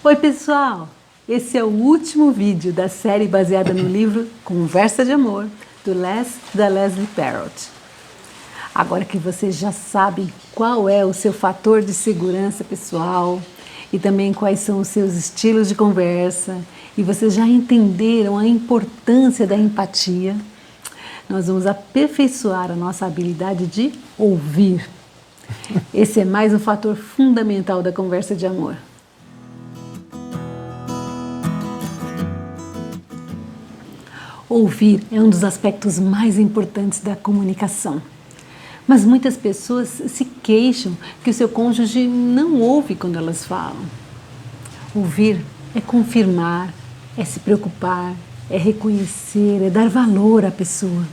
Oi pessoal, esse é o último vídeo da série baseada no livro Conversa de Amor, da Leslie Parrott. Agora que vocês já sabem qual é o seu fator de segurança pessoal e também quais são os seus estilos de conversa, e vocês já entenderam a importância da empatia, nós vamos aperfeiçoar a nossa habilidade de ouvir. Esse é mais um fator fundamental da conversa de amor. Ouvir é um dos aspectos mais importantes da comunicação. Mas muitas pessoas se queixam que o seu cônjuge não ouve quando elas falam. Ouvir é confirmar, é se preocupar, é reconhecer, é dar valor à pessoa.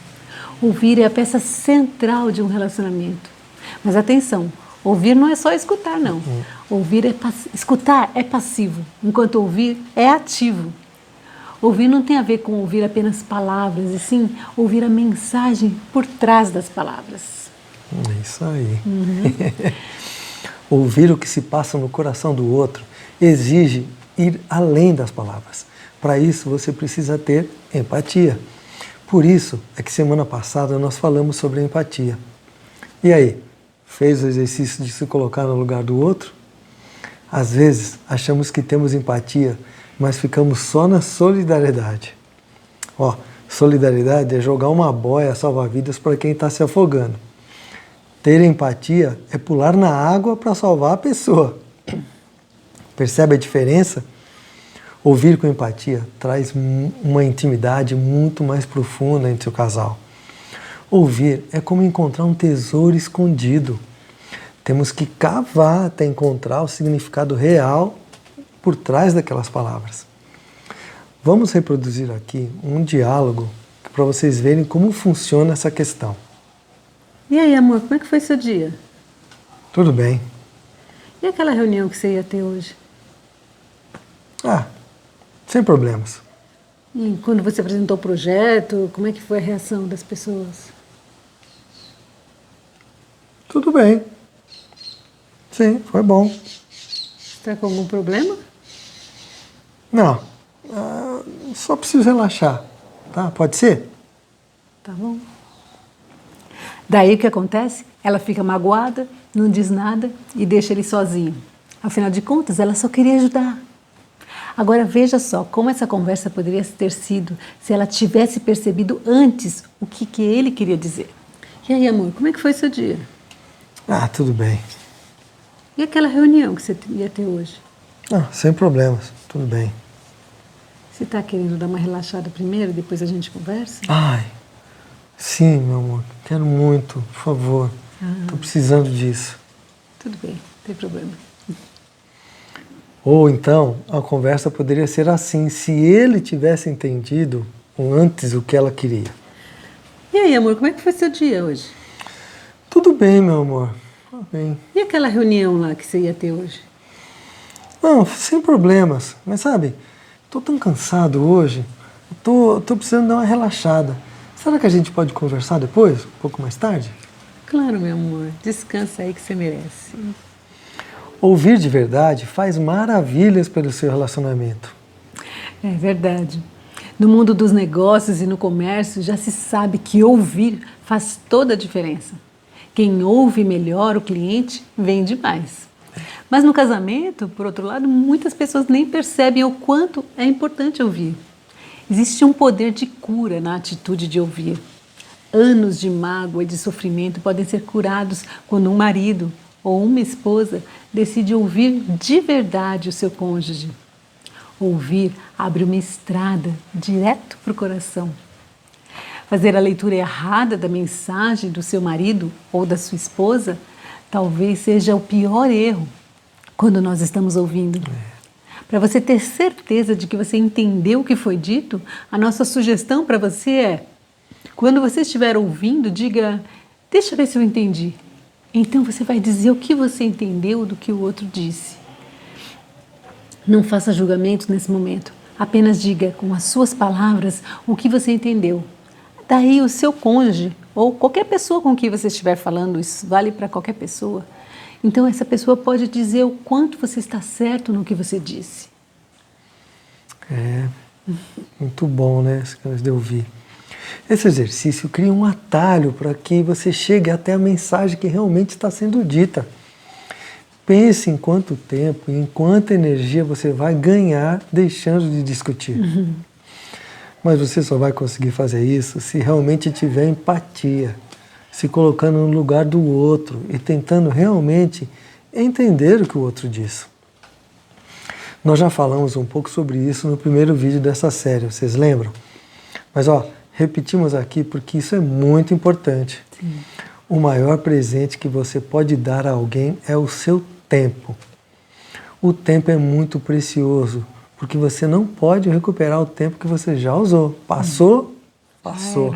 Ouvir é a peça central de um relacionamento. Mas atenção, ouvir não é só escutar, não. Escutar é passivo, enquanto ouvir é ativo. Ouvir não tem a ver com ouvir apenas palavras, e sim ouvir a mensagem por trás das palavras. É isso aí. Ouvir o que se passa no coração do outro exige ir além das palavras. Para isso você precisa ter empatia. Por isso é que semana passada nós falamos sobre a empatia. E aí, fez o exercício de se colocar no lugar do outro? Às vezes achamos que temos empatia, mas ficamos só na solidariedade. Solidariedade é jogar uma boia salva-vidas para quem está se afogando. Ter empatia é pular na água para salvar a pessoa. Percebe a diferença? Ouvir com empatia traz uma intimidade muito mais profunda entre o casal. Ouvir é como encontrar um tesouro escondido. Temos que cavar até encontrar o significado real por trás daquelas palavras. Vamos reproduzir aqui um diálogo para vocês verem como funciona essa questão. E aí, amor, como é que foi seu dia? Tudo bem. E aquela reunião que você ia ter hoje? Sem problemas. E quando você apresentou o projeto, como é que foi a reação das pessoas? Tudo bem. Sim, foi bom. Está com algum problema? Não, só preciso relaxar, tá? Pode ser? Tá bom. Daí o que acontece? Ela fica magoada, não diz nada e deixa ele sozinho. Afinal de contas, ela só queria ajudar. Agora veja só como essa conversa poderia ter sido se ela tivesse percebido antes o que ele queria dizer. E aí, amor, como é que foi seu dia? Tudo bem. E aquela reunião que você ia ter hoje? Sem problemas, tudo bem. Você está querendo dar uma relaxada primeiro, depois a gente conversa? Sim, meu amor, quero muito, por favor. Estou precisando disso. Tudo bem, não tem problema. Ou então, a conversa poderia ser assim, se ele tivesse entendido antes o que ela queria. E aí, amor, como é que foi seu dia hoje? Tudo bem, meu amor. Tudo bem. E aquela reunião lá que você ia ter hoje? Não, sem problemas. Mas sabe, estou tão cansado hoje. Estou precisando dar uma relaxada. Será que a gente pode conversar depois, um pouco mais tarde? Claro, meu amor. Descansa aí que você merece. Ouvir de verdade faz maravilhas pelo seu relacionamento. É verdade. No mundo dos negócios e no comércio já se sabe que ouvir faz toda a diferença. Quem ouve melhor o cliente vende mais. Mas no casamento, por outro lado, muitas pessoas nem percebem o quanto é importante ouvir. Existe um poder de cura na atitude de ouvir. Anos de mágoa e de sofrimento podem ser curados quando um marido ou uma esposa decide ouvir de verdade o seu cônjuge. Ouvir abre uma estrada direto para o coração. Fazer a leitura errada da mensagem do seu marido ou da sua esposa talvez seja o pior erro quando nós estamos ouvindo. Para você ter certeza de que você entendeu o que foi dito, a nossa sugestão para você é: quando você estiver ouvindo, diga, deixa eu ver se eu entendi. Então você vai dizer o que você entendeu do que o outro disse. Não faça julgamentos nesse momento. Apenas diga com as suas palavras o que você entendeu. Daí o seu cônjuge ou qualquer pessoa com quem você estiver falando, isso vale para qualquer pessoa, então essa pessoa pode dizer o quanto você está certo no que você disse. É, muito bom, né? Isso que de ouvir. Esse exercício cria um atalho para que você chegue até a mensagem que realmente está sendo dita. Pense em quanto tempo e em quanta energia você vai ganhar deixando de discutir. Mas você só vai conseguir fazer isso se realmente tiver empatia, se colocando no lugar do outro e tentando realmente entender o que o outro diz. Nós já falamos um pouco sobre isso no primeiro vídeo dessa série, vocês lembram? Mas repetimos aqui porque isso é muito importante. Sim. O maior presente que você pode dar a alguém é o seu tempo. O tempo é muito precioso, porque você não pode recuperar o tempo que você já usou. Passou, passou.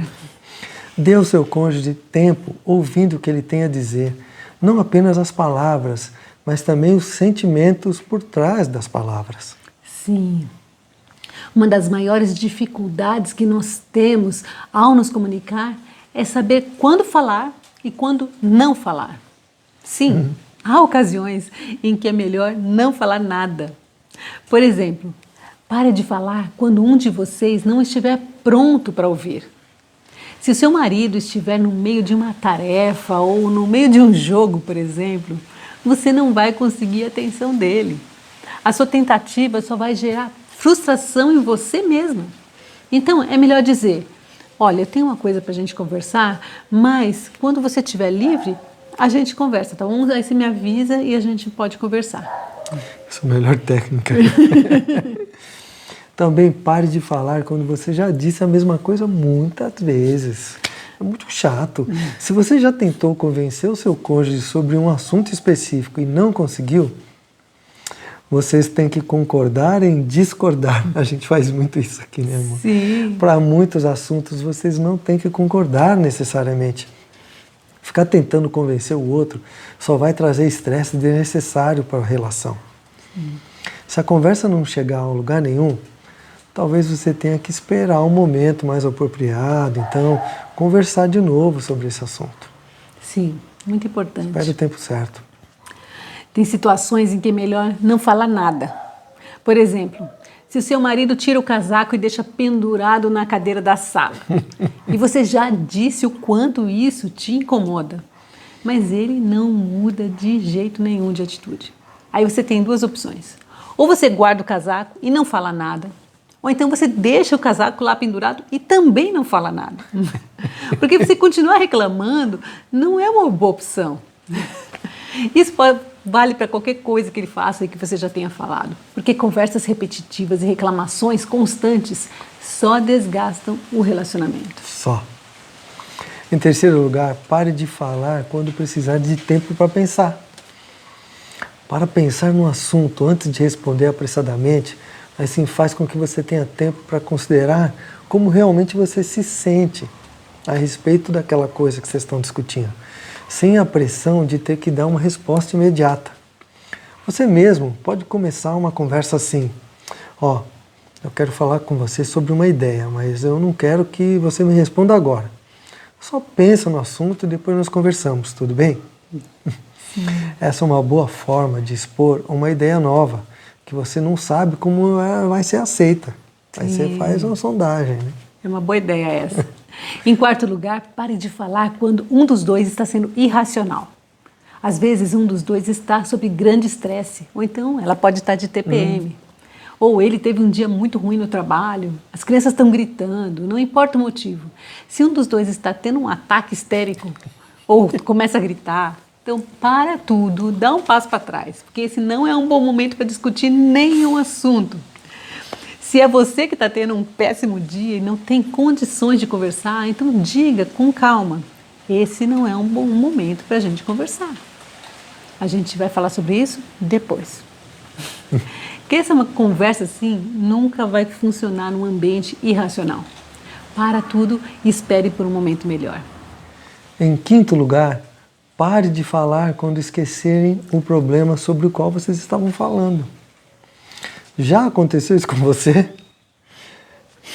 Dê ao seu cônjuge tempo ouvindo o que ele tem a dizer, não apenas as palavras, mas também os sentimentos por trás das palavras. Sim. Uma das maiores dificuldades que nós temos ao nos comunicar é saber quando falar e quando não falar. Sim, há ocasiões em que é melhor não falar nada. Por exemplo, pare de falar quando um de vocês não estiver pronto para ouvir. Se o seu marido estiver no meio de uma tarefa ou no meio de um jogo, por exemplo, você não vai conseguir a atenção dele. A sua tentativa só vai gerar frustração em você mesma. Então, é melhor dizer, olha, eu tenho uma coisa para a gente conversar, mas quando você estiver livre, a gente conversa, tá bom? Aí você me avisa e a gente pode conversar. Essa é a melhor técnica. Também pare de falar quando você já disse a mesma coisa muitas vezes. É muito chato. Se você já tentou convencer o seu cônjuge sobre um assunto específico e não conseguiu, vocês têm que concordar em discordar. A gente faz muito isso aqui, né, amor? Sim. Para muitos assuntos, vocês não têm que concordar necessariamente. Ficar tentando convencer o outro só vai trazer estresse desnecessário para a relação. Se a conversa não chegar a lugar nenhum, talvez você tenha que esperar um momento mais apropriado, então conversar de novo sobre esse assunto. Sim, muito importante. Espere o tempo certo. Tem situações em que é melhor não falar nada. Por exemplo, se o seu marido tira o casaco e deixa pendurado na cadeira da sala, e você já disse o quanto isso te incomoda, mas ele não muda de jeito nenhum de atitude. Aí você tem duas opções. Ou você guarda o casaco e não fala nada, ou então você deixa o casaco lá pendurado e também não fala nada. Porque você continuar reclamando não é uma boa opção. Isso vale para qualquer coisa que ele faça e que você já tenha falado. Porque conversas repetitivas e reclamações constantes só desgastam o relacionamento. Só. Em terceiro lugar, pare de falar quando precisar de tempo para pensar. Para pensar no assunto antes de responder apressadamente, assim faz com que você tenha tempo para considerar como realmente você se sente a respeito daquela coisa que vocês estão discutindo, sem a pressão de ter que dar uma resposta imediata. Você mesmo pode começar uma conversa assim, eu quero falar com você sobre uma ideia, mas eu não quero que você me responda agora. Só pensa no assunto e depois nós conversamos, tudo bem? Sim. Essa é uma boa forma de expor uma ideia nova, que você não sabe como vai ser aceita. Aí você faz uma sondagem, né? É uma boa ideia essa. Em quarto lugar, pare de falar quando um dos dois está sendo irracional. Às vezes, um dos dois está sob grande estresse, ou então ela pode estar de TPM. Ou ele teve um dia muito ruim no trabalho, as crianças estão gritando, não importa o motivo. Se um dos dois está tendo um ataque histérico, ou começa a gritar, então para tudo, dá um passo para trás, porque esse não é um bom momento para discutir nenhum assunto. Se é você que está tendo um péssimo dia e não tem condições de conversar, então diga com calma, esse não é um bom momento para a gente conversar. A gente vai falar sobre isso depois. Porque essa conversa assim nunca vai funcionar num ambiente irracional. Para tudo e espere por um momento melhor. Em quinto lugar, pare de falar quando esquecerem o problema sobre o qual vocês estavam falando. Já aconteceu isso com você?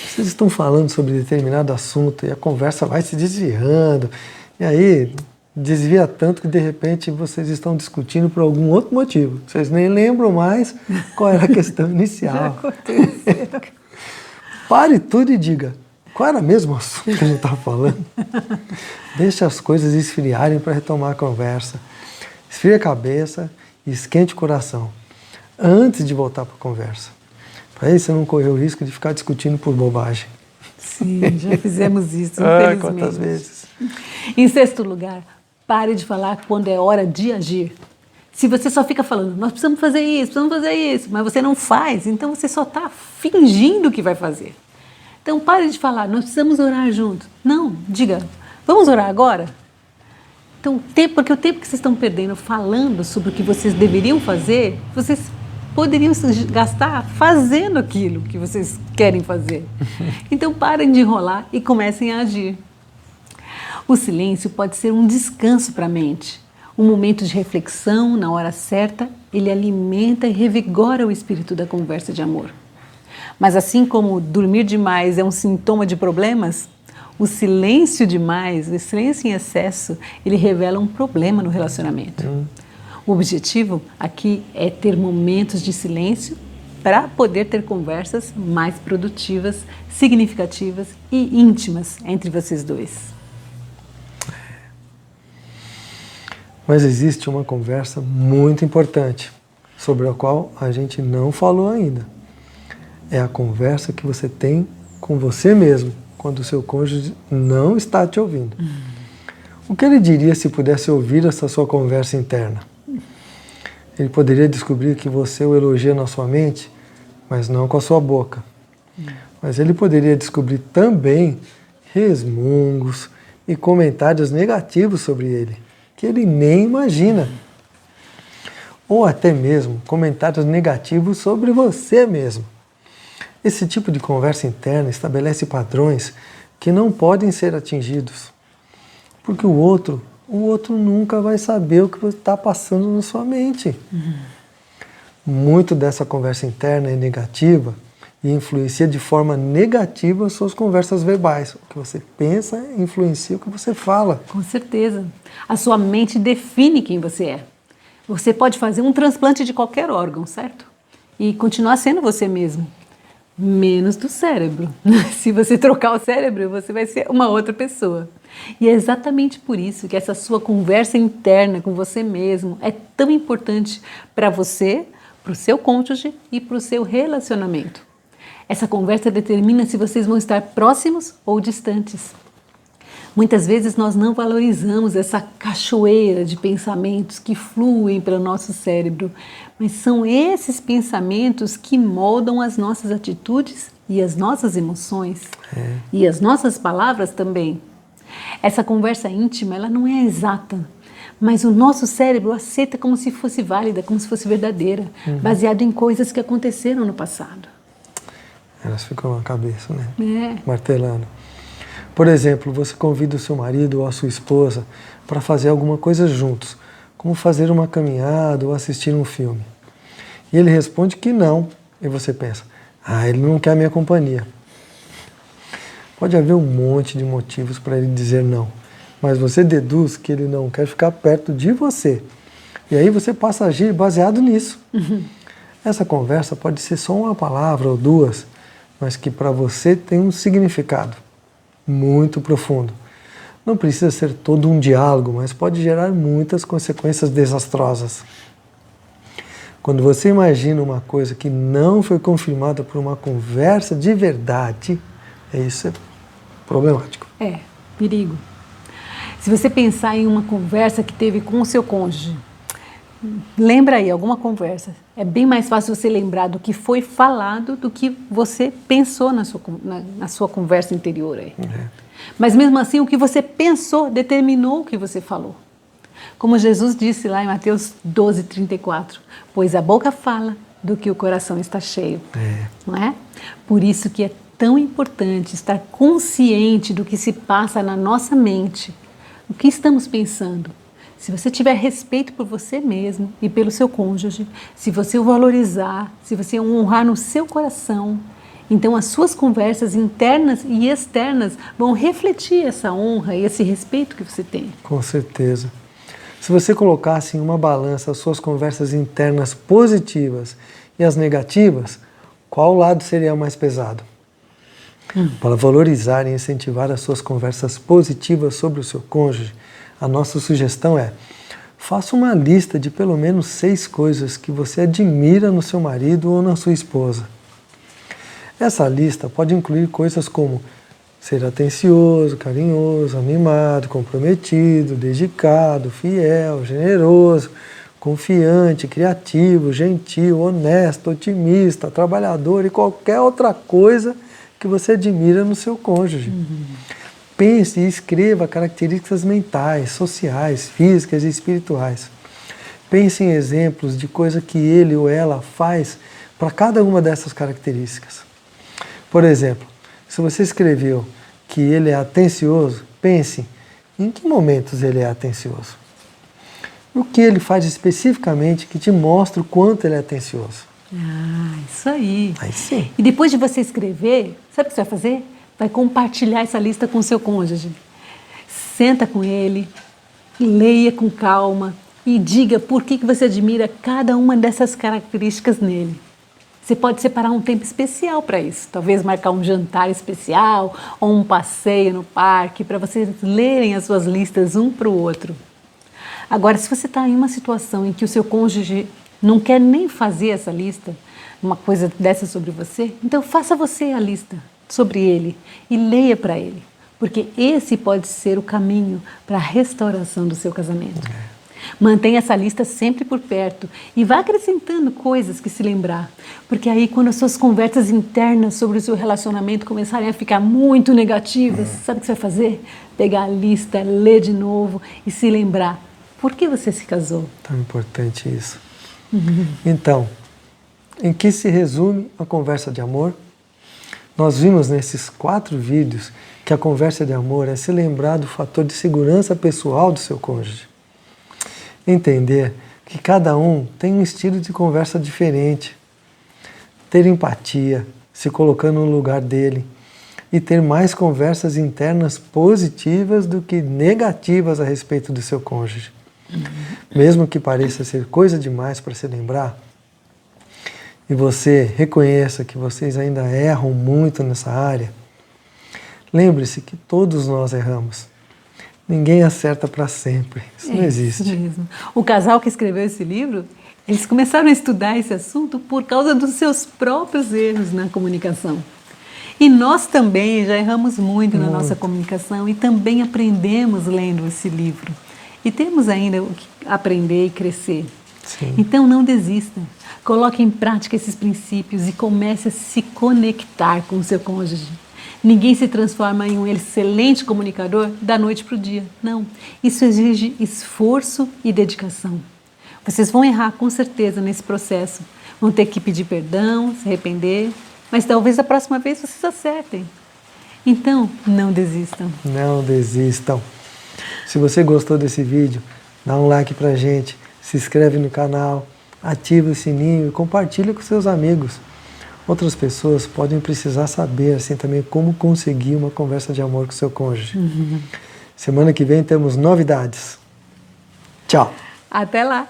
Vocês estão falando sobre determinado assunto e a conversa vai se desviando. E aí, desvia tanto que de repente vocês estão discutindo por algum outro motivo. Vocês nem lembram mais qual era a questão inicial. Já aconteceu. Pare tudo e diga, qual era mesmo o assunto que a gente estava falando? Deixe as coisas esfriarem para retomar a conversa. Esfrie a cabeça e esquente o coração antes de voltar para a conversa. Para aí você não correr o risco de ficar discutindo por bobagem. Sim, já fizemos isso, infelizmente. Quantas vezes? Em sexto lugar, pare de falar quando é hora de agir. Se você só fica falando, nós precisamos fazer isso, mas você não faz, então você só está fingindo que vai fazer. Então pare de falar, nós precisamos orar juntos. Não, diga, vamos orar agora? Então, porque o tempo que vocês estão perdendo falando sobre o que vocês deveriam fazer, vocês poderiam gastar fazendo aquilo que vocês querem fazer. Então parem de enrolar e comecem a agir. O silêncio pode ser um descanso para a mente, um momento de reflexão na hora certa, ele alimenta e revigora o espírito da conversa de amor. Mas assim como dormir demais é um sintoma de problemas, o silêncio demais, o silêncio em excesso, ele revela um problema no relacionamento. O objetivo aqui é ter momentos de silêncio para poder ter conversas mais produtivas, significativas e íntimas entre vocês dois. Mas existe uma conversa muito importante, sobre a qual a gente não falou ainda. É a conversa que você tem com você mesmo, quando o seu cônjuge não está te ouvindo. O que ele diria se pudesse ouvir essa sua conversa interna? Ele poderia descobrir que você o elogia na sua mente, mas não com a sua boca. Mas ele poderia descobrir também resmungos e comentários negativos sobre ele, que ele nem imagina. Ou até mesmo comentários negativos sobre você mesmo. Esse tipo de conversa interna estabelece padrões que não podem ser atingidos, porque o outro nunca vai saber o que está passando na sua mente. Muito dessa conversa interna é negativa e influencia de forma negativa as suas conversas verbais. O que você pensa influencia o que você fala. Com certeza. A sua mente define quem você é. Você pode fazer um transplante de qualquer órgão, certo? E continuar sendo você mesmo. Menos do cérebro. Se você trocar o cérebro, você vai ser uma outra pessoa. E é exatamente por isso que essa sua conversa interna com você mesmo é tão importante para você, para o seu cônjuge e para o seu relacionamento. Essa conversa determina se vocês vão estar próximos ou distantes. Muitas vezes nós não valorizamos essa cachoeira de pensamentos que fluem pelo nosso cérebro, mas são esses pensamentos que moldam as nossas atitudes e as nossas emoções e as nossas palavras também. Essa conversa íntima, ela não é exata, mas o nosso cérebro aceita como se fosse válida, como se fosse verdadeira, baseado em coisas que aconteceram no passado. Elas ficam na cabeça, né? Martelando. Por exemplo, você convida o seu marido ou a sua esposa para fazer alguma coisa juntos, como fazer uma caminhada ou assistir um filme. E ele responde que não, e você pensa, ele não quer a minha companhia. Pode haver um monte de motivos para ele dizer não, mas você deduz que ele não quer ficar perto de você. E aí você passa a agir baseado nisso. Essa conversa pode ser só uma palavra ou duas, mas que para você tem um significado muito profundo. Não precisa ser todo um diálogo, mas pode gerar muitas consequências desastrosas. Quando você imagina uma coisa que não foi confirmada por uma conversa de verdade, isso é problemático. Perigo. Se você pensar em uma conversa que teve com o seu cônjuge, lembra aí alguma conversa. É bem mais fácil você lembrar do que foi falado do que você pensou na sua conversa interior aí. Mas mesmo assim, o que você pensou determinou o que você falou. Como Jesus disse lá em Mateus 12:34, pois a boca fala do que o coração está cheio. Não é? Por isso que é tão importante estar consciente do que se passa na nossa mente, o que estamos pensando. Se você tiver respeito por você mesmo e pelo seu cônjuge, se você o valorizar, se você o honrar no seu coração, Então, as suas conversas internas e externas vão refletir essa honra e esse respeito que você tem. Com certeza. Se você colocasse em uma balança as suas conversas internas positivas e as negativas, qual lado seria mais pesado? Para valorizar e incentivar as suas conversas positivas sobre o seu cônjuge, a nossa sugestão é: faça uma lista de pelo menos 6 coisas que você admira no seu marido ou na sua esposa. Essa lista pode incluir coisas como ser atencioso, carinhoso, mimado, comprometido, dedicado, fiel, generoso, confiante, criativo, gentil, honesto, otimista, trabalhador e qualquer outra coisa que você admira no seu cônjuge. Pense e escreva características mentais, sociais, físicas e espirituais. Pense em exemplos de coisa que ele ou ela faz para cada uma dessas características. Por exemplo, se você escreveu que ele é atencioso, pense em que momentos ele é atencioso. O que ele faz especificamente que te mostra o quanto ele é atencioso. Isso aí. Aí sim. E depois de você escrever, sabe o que você vai fazer? Vai compartilhar essa lista com o seu cônjuge. Senta com ele, leia com calma e diga por que você admira cada uma dessas características nele. Você pode separar um tempo especial para isso, talvez marcar um jantar especial ou um passeio no parque para vocês lerem as suas listas um para o outro. Agora, se você está em uma situação em que o seu cônjuge não quer nem fazer essa lista, uma coisa dessa sobre você, então faça você a lista sobre ele e leia para ele, porque esse pode ser o caminho para a restauração do seu casamento. Mantenha essa lista sempre por perto e vá acrescentando coisas que se lembrar, porque aí quando as suas conversas internas sobre o seu relacionamento começarem a ficar muito negativas, sabe o que você vai fazer? Pegar a lista, ler de novo e se lembrar. Por que você se casou? Tão importante isso. Então, em que se resume a conversa de amor? Nós vimos nesses 4 vídeos que a conversa de amor é se lembrar do fator de segurança pessoal do seu cônjuge. Entender que cada um tem um estilo de conversa diferente. Ter empatia, se colocando no lugar dele e ter mais conversas internas positivas do que negativas a respeito do seu cônjuge. Mesmo que pareça ser coisa demais para se lembrar, e você reconheça que vocês ainda erram muito nessa área, lembre-se que todos nós erramos. Ninguém acerta para sempre. Isso não existe. Isso mesmo. O casal que escreveu esse livro, eles começaram a estudar esse assunto por causa dos seus próprios erros na comunicação. E nós também já erramos muito na nossa comunicação e também aprendemos lendo esse livro. E temos ainda o que aprender e crescer. Sim. Então não desista. Coloque em prática esses princípios e comece a se conectar com o seu cônjuge. Ninguém se transforma em um excelente comunicador da noite para o dia. Não. Isso exige esforço e dedicação. Vocês vão errar com certeza nesse processo. Vão ter que pedir perdão, se arrepender, mas talvez a próxima vez vocês acertem. Então, não desistam. Não desistam. Se você gostou desse vídeo, dá um like pra gente, se inscreve no canal, ativa o sininho e compartilha com seus amigos. Outras pessoas podem precisar saber assim também como conseguir uma conversa de amor com seu cônjuge. Semana que vem temos novidades. Tchau! Até lá!